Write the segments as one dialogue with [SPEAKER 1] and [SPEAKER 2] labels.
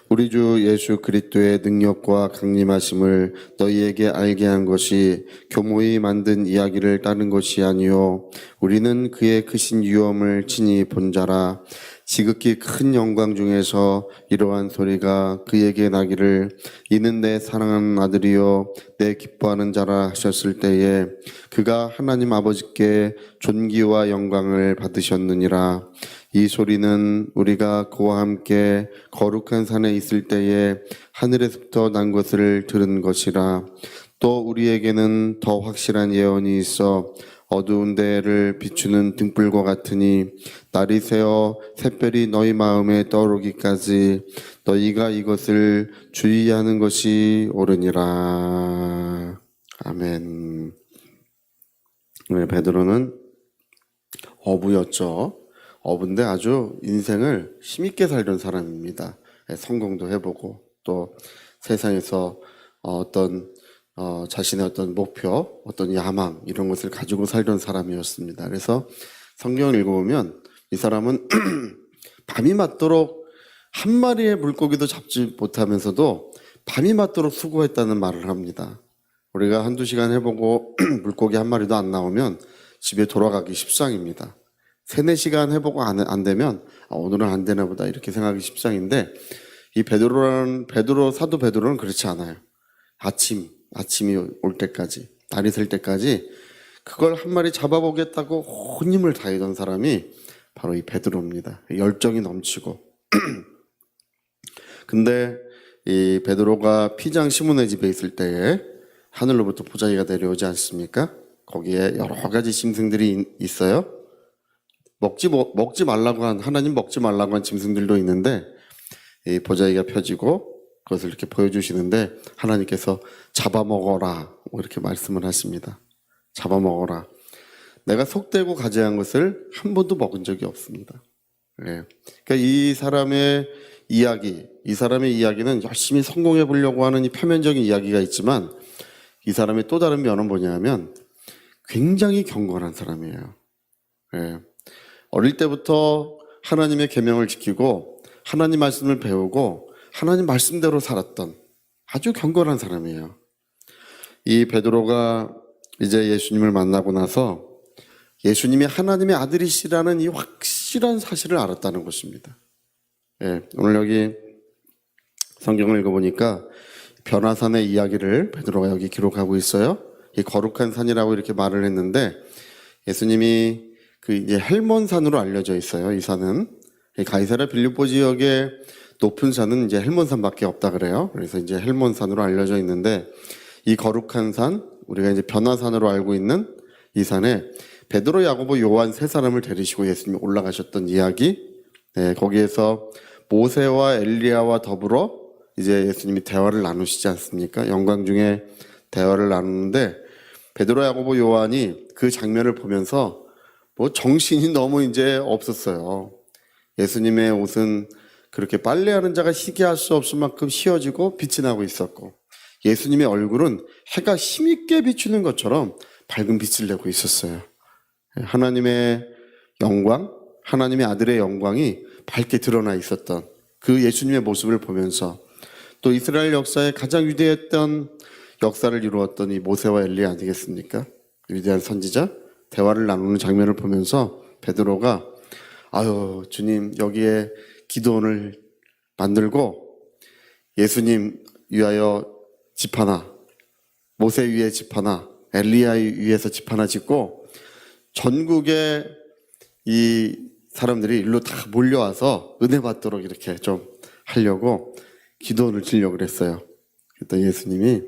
[SPEAKER 1] 우리 주 예수 그리스도의 능력과 강림하심을 너희에게 알게 한 것이 교모이 만든 이야기를 따른 것이 아니요 우리는 그의 크신 유엄을 친히 본 자라. 지극히 큰 영광 중에서 이러한 소리가 그에게 나기를 이는 내 사랑하는 아들이요 내 기뻐하는 자라 하셨을 때에 그가 하나님 아버지께 존귀와 영광을 받으셨느니라. 이 소리는 우리가 그와 함께 거룩한 산에 있을 때에 하늘에서부터 난 것을 들은 것이라. 또 우리에게는 더 확실한 예언이 있어 어두운 데를 비추는 등불과 같으니 날이 새어 샛별이 너희 마음에 떠오르기까지 너희가 이것을 주의하는 것이 옳으니라. 아멘. 베드로는 어부였죠. 어부인데 아주 인생을 힘있게 살던 사람입니다. 성공도 해보고 또 세상에서 자신의 어떤 목표, 어떤 야망 이런 것을 가지고 살던 사람이었습니다. 그래서 성경을 읽어보면 이 사람은 밤이 맞도록 한 마리의 물고기도 잡지 못하면서도 밤이 맞도록 수고했다는 말을 합니다. 우리가 한두 시간 해보고 물고기 한 마리도 안 나오면 집에 돌아가기 십상입니다. 3-4시간 해보고 안 되면 오늘은 안 되나 보다 이렇게 생각하기 십상인데 이 사도 베드로는 그렇지 않아요. 아침이 올 때까지, 날이 셀 때까지 그걸 한 마리 잡아보겠다고 온 힘을 다하던 사람이 바로 이 베드로입니다. 열정이 넘치고. 근데 이 베드로가 피장 시몬의 집에 있을 때에 하늘로부터 보자기가 내려오지 않습니까? 거기에 여러 가지 짐승들이 있어요. 먹지 말라고 하나님 먹지 말라고 한 짐승들도 있는데 이 보자기가 펴지고 그것을 이렇게 보여주시는데 하나님께서 잡아먹어라 이렇게 말씀을 하십니다. 잡아먹어라. 내가 속되고 가증한 것을 한 번도 먹은 적이 없습니다. 네. 그러니까 이 사람의 이야기는 열심히 성공해 보려고 하는 이 표면적인 이야기가 있지만 이 사람의 또 다른 면은 뭐냐면 굉장히 경건한 사람이에요. 네. 어릴 때부터 하나님의 계명을 지키고 하나님 말씀을 배우고 하나님 말씀대로 살았던 아주 경건한 사람이에요. 이 베드로가 이제 예수님을 만나고 나서 예수님이 하나님의 아들이시라는 이 확실한 사실을 알았다는 것입니다. 예, 오늘 여기 성경을 읽어보니까 변화산의 이야기를 베드로가 여기 기록하고 있어요. 이 거룩한 산이라고 이렇게 말을 했는데 예수님이 이제 헬몬산으로 알려져 있어요. 이 산은 가이사랴 빌립보 지역의 높은 산은 이제 헬몬산밖에 없다 그래요. 그래서 이제 헬몬산으로 알려져 있는데 이 거룩한 산, 우리가 이제 변화산으로 알고 있는 이 산에 베드로, 야고보, 요한 3사람을 데리시고 예수님이 올라가셨던 이야기. 네, 거기에서 모세와 엘리야와 더불어 이제 예수님이 대화를 나누시지 않습니까? 영광 중에 대화를 나누는데 베드로, 야고보, 요한이 그 장면을 보면서 정신이 너무 이제 없었어요. 예수님의 옷은 그렇게 빨래하는 자가 희게할 수 없을 만큼 휘어지고 빛이 나고 있었고 예수님의 얼굴은 해가 힘있게 비추는 것처럼 밝은 빛을 내고 있었어요. 하나님의 영광, 하나님의 아들의 영광이 밝게 드러나 있었던 그 예수님의 모습을 보면서 또 이스라엘 역사에 가장 위대했던 역사를 이루었던 이 모세와 엘리야 아니겠습니까? 위대한 선지자 대화를 나누는 장면을 보면서 베드로가 아유 주님 여기에 기도원을 만들고 예수님 위하여 집 하나, 모세 위에 집 하나, 엘리야 위에서 집 하나 짓고 전국의 이 사람들이 일로 다 몰려와서 은혜 받도록 이렇게 좀 하려고 기도원을 지려고 그랬어요. 그랬더니 예수님이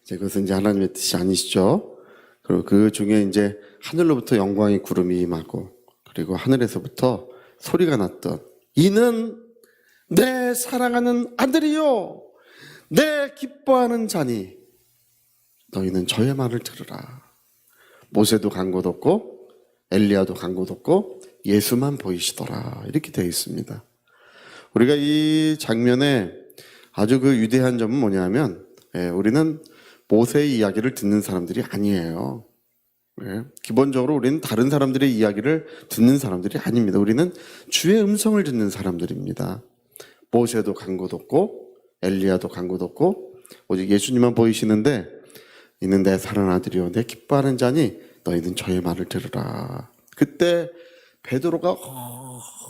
[SPEAKER 1] 이제 그것은 이제 하나님의 뜻이 아니시죠. 그리고 그 중에 이제 하늘로부터 영광의 구름이 임하고 그리고 하늘에서부터 소리가 났던 이는 내 사랑하는 아들이요 내 기뻐하는 자니 너희는 저의 말을 들으라. 모세도 간 곳 없고 엘리야도 간 곳 없고 예수만 보이시더라. 이렇게 되어 있습니다. 우리가 이 장면에 아주 그 위대한 점은 뭐냐면 우리는 모세의 이야기를 듣는 사람들이 아니에요. 기본적으로 우리는 다른 사람들의 이야기를 듣는 사람들이 아닙니다. 우리는 주의 음성을 듣는 사람들입니다. 모세도 간 곳 없고 엘리야도 간 곳 없고 오직 예수님만 보이시는데 이는 내 사랑하는 아들이요 내 기뻐하는 자니 너희는 저의 말을 들으라. 그때 베드로가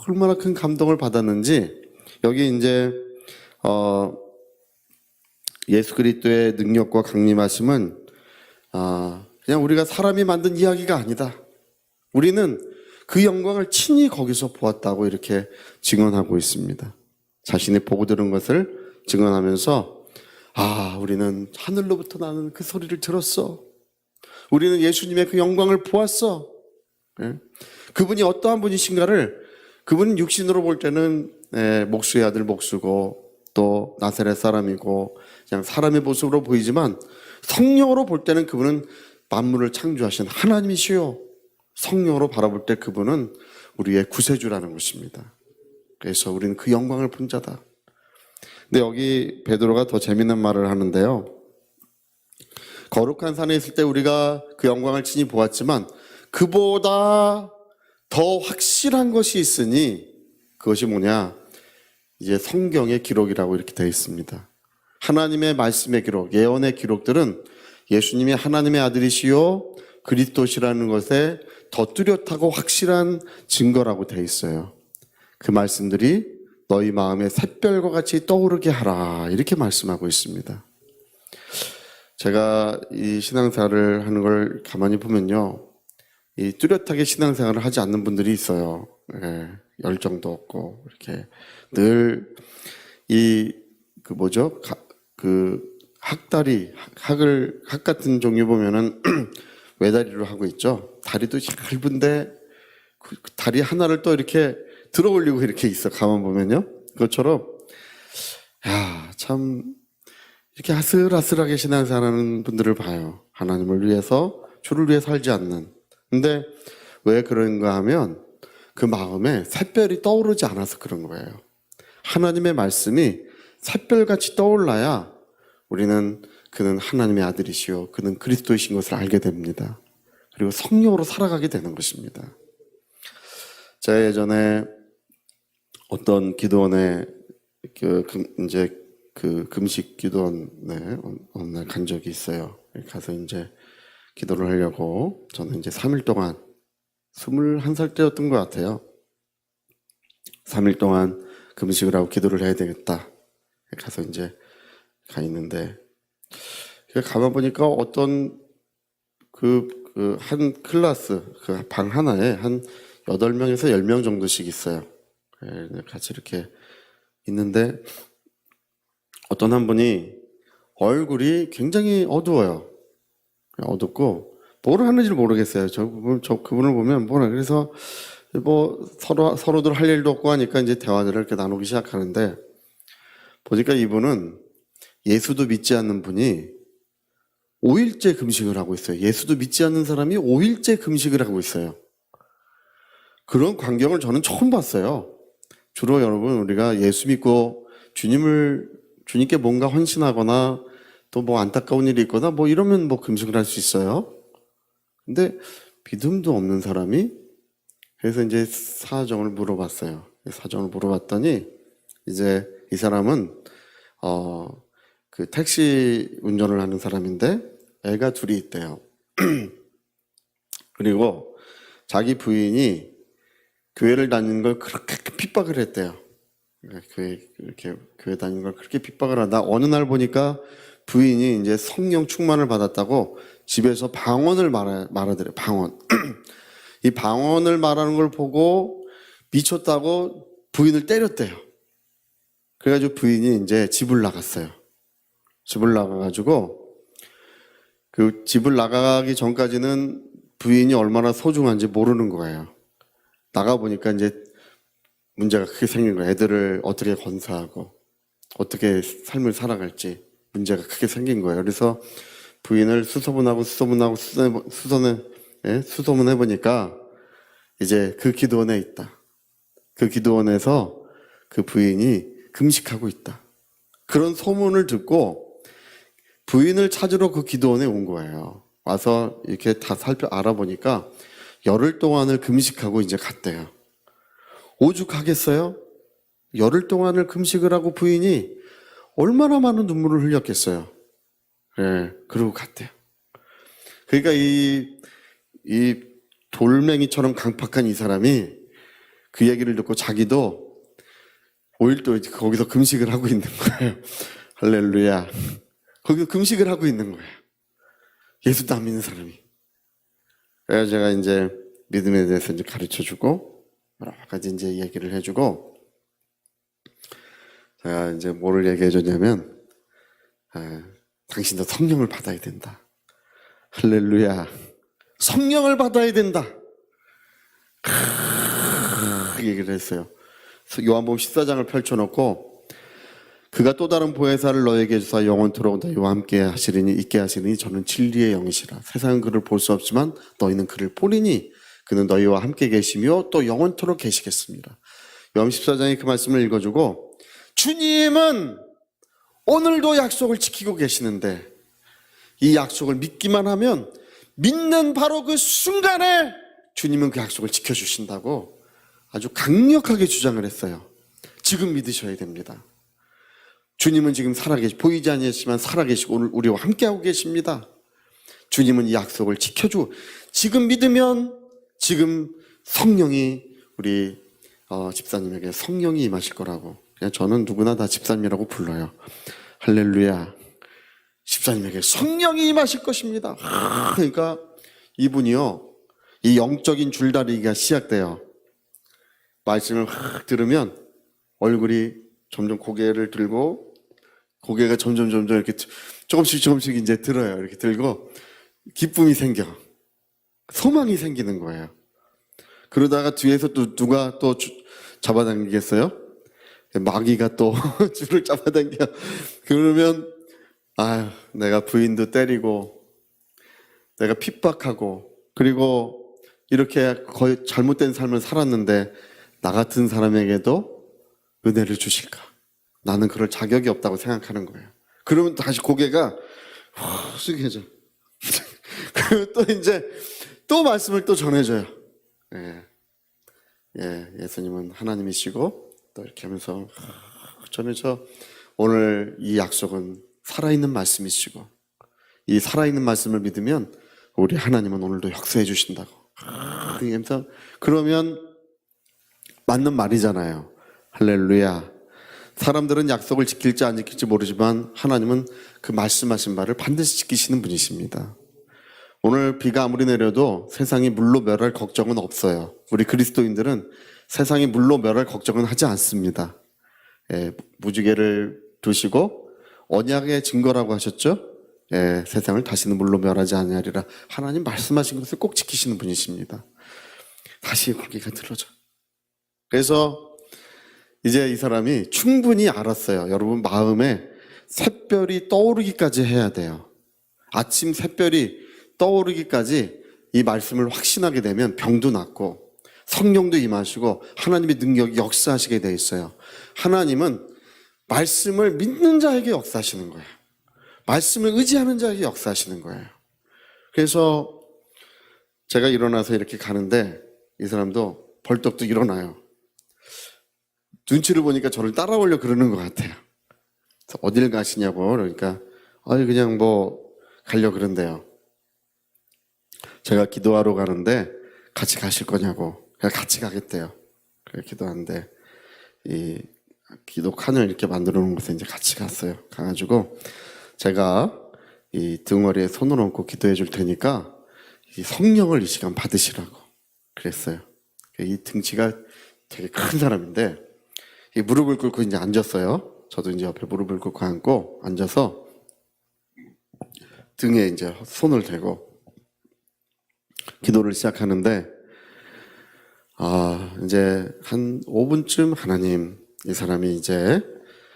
[SPEAKER 1] 얼마나 큰 감동을 받았는지 여기 이제 예수 그리스도의 능력과 강림하심은 그냥 우리가 사람이 만든 이야기가 아니다. 우리는 그 영광을 친히 거기서 보았다고 이렇게 증언하고 있습니다. 자신이 보고 들은 것을 증언하면서 우리는 하늘로부터 나는 그 소리를 들었어. 우리는 예수님의 그 영광을 보았어. 그분이 어떠한 분이신가를 그분은 육신으로 볼 때는 목수의 아들 목수고 또 나사렛 사람이고 그냥 사람의 모습으로 보이지만 성령으로 볼 때는 그분은 만물을 창조하신 하나님이시요. 성령으로 바라볼 때 그분은 우리의 구세주라는 것입니다. 그래서 우리는 그 영광을 본 자다. 근데 여기 베드로가 더 재밌는 말을 하는데요. 거룩한 산에 있을 때 우리가 그 영광을 친히 보았지만 그보다 더 확실한 것이 있으니 그것이 뭐냐? 이제 성경의 기록이라고 이렇게 되어 있습니다. 하나님의 말씀의 기록, 예언의 기록들은 예수님이 하나님의 아들이시요 그리스도시라는 것에 더 뚜렷하고 확실한 증거라고 되어 있어요. 그 말씀들이 너희 마음에 샛별과 같이 떠오르게 하라 이렇게 말씀하고 있습니다. 제가 이 신앙생활을 하는 걸 가만히 보면요, 이 뚜렷하게 신앙생활을 하지 않는 분들이 있어요. 열정도 없고 이렇게 늘 학 같은 종류 보면은 외다리로 하고 있죠. 다리도 얇은데 그 다리 하나를 또 이렇게 들어 올리고 이렇게 있어. 가만 보면요. 그것처럼 참 이렇게 아슬아슬하게 신앙생활하는 분들을 봐요. 하나님을 위해서 주를 위해 살지 않는. 근데 왜 그런가 하면 그 마음에 샛별이 떠오르지 않아서 그런 거예요. 하나님의 말씀이 샛별같이 떠올라야 우리는 그는 하나님의 아들이시요 그는 그리스도이신 것을 알게 됩니다. 그리고 성령으로 살아가게 되는 것입니다. 제가 예전에 어떤 기도원에 금식 기도원에 어느 날 간 적이 있어요. 가서 이제 기도를 하려고 저는 이제 3일 동안 21살 때였던 것 같아요. 3일 동안 금식을 하고 기도를 해야 되겠다. 가서 이제 가 있는데 가만 보니까 어떤 한 클래스 그 방 하나에 한 8명에서 10명 정도씩 있어요. 같이 이렇게 있는데 어떤 한 분이 얼굴이 굉장히 어두워요. 어둡고 뭘 하는지를 모르겠어요. 그분을 보면 그래서 서로들 할 일도 없고 하니까 이제 대화들을 이렇게 나누기 시작하는데 보니까 이분은 예수도 믿지 않는 분이 5일째 금식을 하고 있어요. 예수도 믿지 않는 사람이 5일째 금식을 하고 있어요. 그런 광경을 저는 처음 봤어요. 주로 여러분 우리가 예수 믿고 주님께 뭔가 헌신하거나 또 안타까운 일이 있거나 이러면 금식을 할 수 있어요. 근데 믿음도 없는 사람이 그래서 이제 사정을 물어봤어요. 사정을 물어봤더니 이제 이 사람은 그 택시 운전을 하는 사람인데 애가 둘이 있대요. 그리고 자기 부인이 교회를 다니는 걸 그렇게 핍박을 했대요. 교회 다니는 걸 그렇게 핍박을 하다 어느 날 보니까 부인이 이제 성령 충만을 받았다고 집에서 방언을 말하더래요. 방언. 이 방언을 말하는 걸 보고 미쳤다고 부인을 때렸대요. 그래가지고 부인이 이제 집을 나갔어요. 집을 나가가지고 그 집을 나가기 전까지는 부인이 얼마나 소중한지 모르는 거예요. 나가보니까 이제 문제가 크게 생긴 거예요. 애들을 어떻게 건사하고 어떻게 삶을 살아갈지 문제가 크게 생긴 거예요. 그래서 부인을 수소문해보니까 이제 그 기도원에 있다. 그 기도원에서 그 부인이 금식하고 있다. 그런 소문을 듣고 부인을 찾으러 그 기도원에 온 거예요. 와서 이렇게 다 알아보니까 열흘 동안을 금식하고 이제 갔대요. 오죽하겠어요? 열흘 동안을 금식을 하고 부인이 얼마나 많은 눈물을 흘렸겠어요. 예, 그러고 갔대요. 그러니까 이 돌멩이처럼 강팍한 이 사람이 그 얘기를 듣고 자기도 5일 또 거기서 금식을 하고 있는 거예요. 할렐루야. 거기서 금식을 하고 있는 거예요. 예수도 안 믿는 사람이. 그래서 제가 이제 믿음에 대해서 이제 가르쳐 주고, 여러 가지 이제 얘기를 해주고, 제가 이제 뭐를 얘기해 줬냐면, 당신도 성령을 받아야 된다. 할렐루야. 성령을 받아야 된다. 얘기를 했어요. 요한복음 14장을 펼쳐놓고, 그가 또 다른 보혜사를 너에게 주사 영원토록 너희와 함께 하시리니 있게 하시리니 저는 진리의 영이시라. 세상은 그를 볼 수 없지만 너희는 그를 보리니 그는 너희와 함께 계시며 또 영원토록 계시겠습니다. 요한 14장에 그 말씀을 읽어주고, 주님은 오늘도 약속을 지키고 계시는데 이 약속을 믿기만 하면 믿는 바로 그 순간에 주님은 그 약속을 지켜주신다고 아주 강력하게 주장을 했어요. 지금 믿으셔야 됩니다. 주님은 지금 보이지 않으시지만 살아계시고 오늘 우리와 함께하고 계십니다. 주님은 이 약속을 지켜주고 지금 믿으면 지금 성령이 우리 집사님에게 성령이 임하실 거라고. 그냥 저는 누구나 다 집사님이라고 불러요. 할렐루야. 집사님에게 성령이 임하실 것입니다. 그러니까 이분이요, 이 영적인 줄다리기가 시작돼요. 말씀을 들으면 얼굴이 점점 고개를 들고, 고개가 점점 이렇게 조금씩 이제 들어요. 이렇게 들고 기쁨이 생겨. 소망이 생기는 거예요. 그러다가 뒤에서 또 누가 또 잡아당기겠어요? 마귀가 또 줄을 잡아당겨. 그러면 아유, 내가 부인도 때리고 내가 핍박하고 그리고 이렇게 거의 잘못된 삶을 살았는데 나 같은 사람에게도 은혜를 주실까? 나는 그럴 자격이 없다고 생각하는 거예요. 그러면 다시 고개가 숙여져. 그리고 또 이제 또 말씀을 또 전해줘요. 예수님은 하나님이시고 또 이렇게 하면서 전해줘. 오늘 이 약속은 살아있는 말씀이시고 이 살아있는 말씀을 믿으면 우리 하나님은 오늘도 역사해 주신다고. 그러면 맞는 말이잖아요. 할렐루야. 사람들은 약속을 지킬지 안 지킬지 모르지만 하나님은 그 말씀하신 바를 반드시 지키시는 분이십니다. 오늘 비가 아무리 내려도 세상이 물로 멸할 걱정은 없어요. 우리 그리스도인들은 세상이 물로 멸할 걱정은 하지 않습니다. 무지개를 두시고 언약의 증거라고 하셨죠? 세상을 다시는 물로 멸하지 아니하리라. 하나님 말씀하신 것을 꼭 지키시는 분이십니다. 다시 고개가 들어져. 그래서 이제 이 사람이 충분히 알았어요. 여러분, 마음에 샛별이 떠오르기까지 해야 돼요. 아침 샛별이 떠오르기까지 이 말씀을 확신하게 되면 병도 낫고 성령도 임하시고 하나님의 능력이 역사하시게 돼 있어요. 하나님은 말씀을 믿는 자에게 역사하시는 거예요. 말씀을 의지하는 자에게 역사하시는 거예요. 그래서 제가 일어나서 이렇게 가는데 이 사람도 벌떡 또 일어나요. 눈치를 보니까 저를 따라오려 그러는 것 같아요. 그래서 어딜 가시냐고. 그러니까 그냥 뭐 가려 그런대요. 제가 기도하러 가는데 같이 가실 거냐고. 그냥 같이 가겠대요. 그래 기도하는데 이 기도 칸을 이렇게 만들어 놓은 곳에 이제 같이 갔어요. 가가지고 제가 이 등허리에 손을 얹고 기도해 줄 테니까 이 성령을 이 시간 받으시라고 그랬어요. 이 등치가 되게 큰 사람인데 이 무릎을 꿇고 이제 앉았어요. 저도 이제 옆에 무릎을 꿇고 앉고 앉아서 등에 이제 손을 대고 기도를 시작하는데 이제 한 5분쯤 하나님, 이 사람이 이제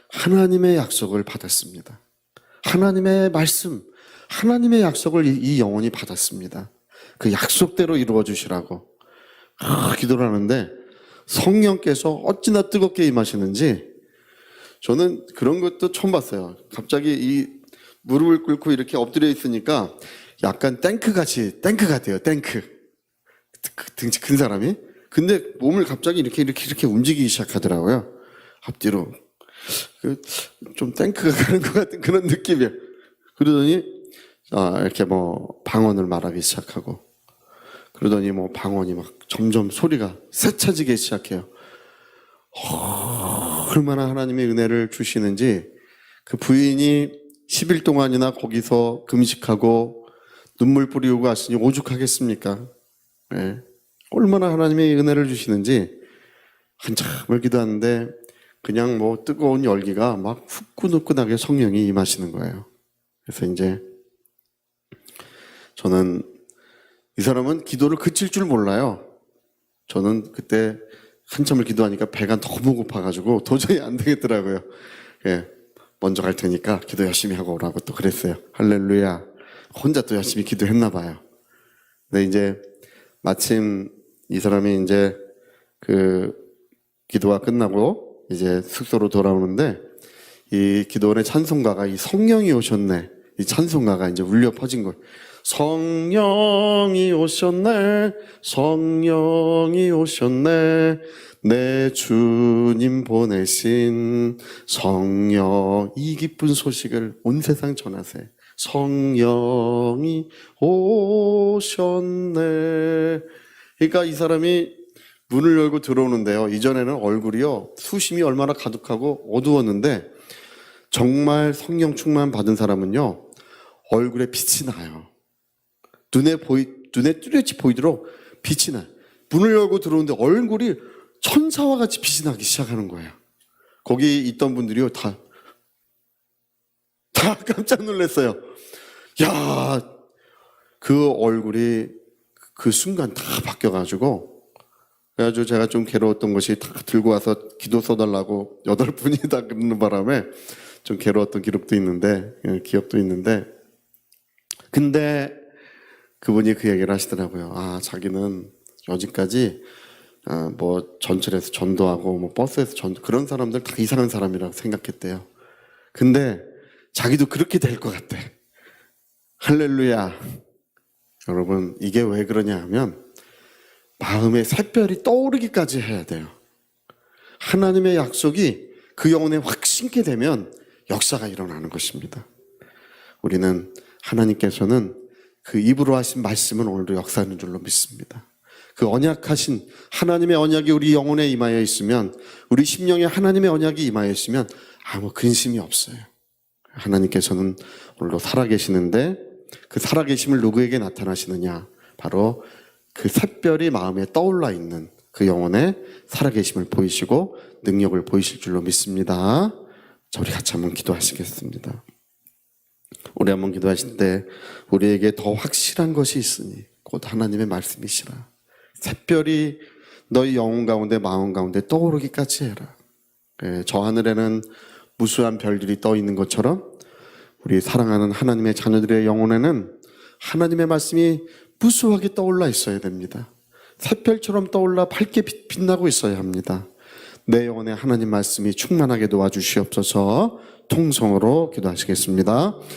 [SPEAKER 1] 하나님의 약속을 받았습니다. 하나님의 말씀, 하나님의 약속을 이 영혼이 받았습니다. 그 약속대로 이루어 주시라고 기도를 하는데 성령께서 어찌나 뜨겁게 임하시는지 저는 그런 것도 처음 봤어요. 갑자기 이 무릎을 꿇고 이렇게 엎드려 있으니까 약간 탱크 같아요. 탱크. 등치 큰 사람이. 근데 몸을 갑자기 이렇게 움직이기 시작하더라고요. 앞뒤로 좀 탱크가 가는 것 같은 그런 느낌이에요. 그러더니 이렇게 뭐 방언을 말하기 시작하고, 그러더니 뭐 방언이 막 점점 소리가 세차지기 시작해요. 얼마나 하나님의 은혜를 주시는지, 그 부인이 10일 동안이나 거기서 금식하고 눈물 뿌리고 왔으니 오죽하겠습니까? 네. 얼마나 하나님의 은혜를 주시는지 한참을 기도하는데 그냥 뭐 뜨거운 열기가 막 후끈후끈하게 성령이 임하시는 거예요. 그래서 이제 저는 이 사람은 기도를 그칠 줄 몰라요. 저는 그때 한참을 기도하니까 배가 너무 고파가지고 도저히 안 되겠더라고요. 예, 먼저 갈 테니까 기도 열심히 하고 오라고 또 그랬어요. 할렐루야. 혼자 또 열심히 기도했나 봐요. 근데 이제 마침 이 사람이 이제 그 기도가 끝나고 이제 숙소로 돌아오는데, 이 기도원의 찬송가가 이 성령이 오셨네, 이 찬송가가 이제 울려 퍼진 거예요. 성령이 오셨네, 성령이 오셨네, 내 주님 보내신 성령, 이 기쁜 소식을 온 세상 전하세. 성령이 오셨네. 그러니까 이 사람이 문을 열고 들어오는데요, 이전에는 얼굴이요 수심이 얼마나 가득하고 어두웠는데, 정말 성령 충만 받은 사람은요 얼굴에 빛이 나요. 눈에 뚜렷이 보이도록 빛이 나요. 문을 열고 들어오는데 얼굴이 천사와 같이 빛이 나기 시작하는 거예요. 거기 있던 분들이요 다 깜짝 놀랐어요. 야, 그 얼굴이 그 순간 다 바뀌어가지고, 그래가지고 제가 좀 괴로웠던 것이 다 들고 와서 기도 써달라고 8분이 다 그러는 바람에 좀 괴로웠던 기록도 있는데, 기억도 있는데, 근데 그분이 그 얘기를 하시더라고요. 자기는 여지까지 뭐 전철에서 전도하고 뭐 버스에서 그런 사람들 다 이상한 사람이라고 생각했대요. 근데 자기도 그렇게 될 것 같대. 할렐루야. 여러분, 이게 왜 그러냐 하면 마음에 샛별이 떠오르기까지 해야 돼요. 하나님의 약속이 그 영혼에 확 심게 되면 역사가 일어나는 것입니다. 우리는 하나님께서는 그 입으로 하신 말씀은 오늘도 역사하는 줄로 믿습니다. 그 언약하신 하나님의 언약이 우리 영혼에 임하여 있으면, 우리 심령에 하나님의 언약이 임하여 있으면 아무 근심이 없어요. 하나님께서는 오늘도 살아계시는데, 그 살아계심을 누구에게 나타나시느냐? 바로 그 샛별이 마음에 떠올라 있는 그 영혼의 살아계심을 보이시고 능력을 보이실 줄로 믿습니다. 자, 우리 같이 한번 기도하시겠습니다. 우리 한번 기도하실 때 우리에게 더 확실한 것이 있으니 곧 하나님의 말씀이시라. 샛별이 너희 영혼 가운데 마음 가운데 떠오르기까지 해라. 저 하늘에는 무수한 별들이 떠 있는 것처럼 우리 사랑하는 하나님의 자녀들의 영혼에는 하나님의 말씀이 무수하게 떠올라 있어야 됩니다. 샛별처럼 떠올라 밝게 빛나고 있어야 합니다. 내 영혼에 하나님 말씀이 충만하게 도와주시옵소서. 통성으로 기도하시겠습니다.